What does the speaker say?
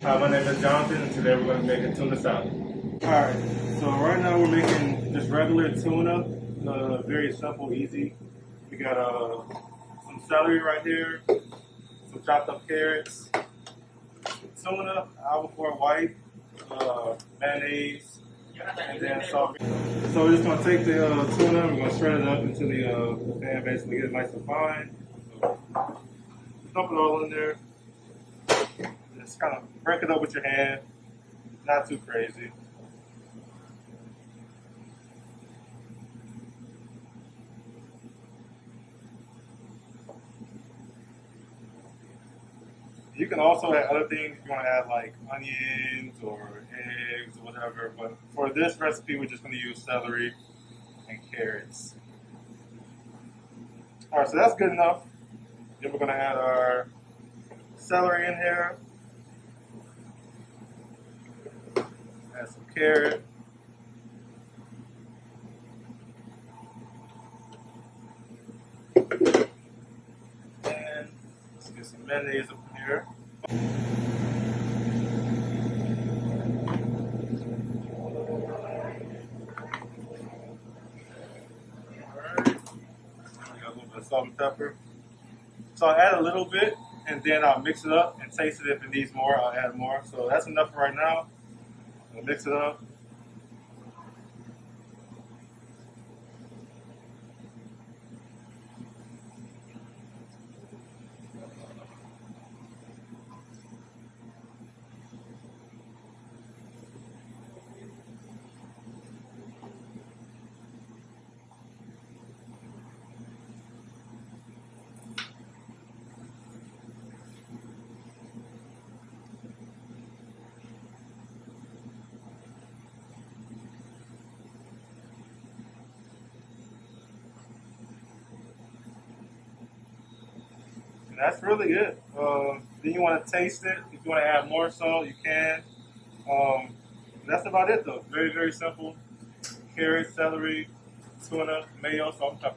Hi, my name is Jonathan, and today we're going to make a tuna salad. Alright, so right now we're making just regular tuna, very simple, easy. We got some celery right here, some chopped up carrots, tuna, albacore white, mayonnaise, and then salt. So we're just going to take the tuna, we're going to shred it up into the pan, basically get it nice and fine. So, dump it all in there. Just kind of break it up with your hand, not too crazy. You can also add other things if you want to add like onions or eggs or whatever, but for this recipe we're just going to use celery and carrots. Alright, so that's good enough. Then we're going to add our celery in here, add some carrot, and let's get some mayonnaise up in here. Alright, got a little bit of salt and pepper. So I'll add a little bit and then I'll mix it up and taste it. If it needs more, I'll add more. So that's enough for right now. I'll mix it up. That's really it. Then you want to taste it. If you want to add more salt, you can. That's about it, though. Very, very simple. Carrots, celery, tuna, mayo, salt, and pepper.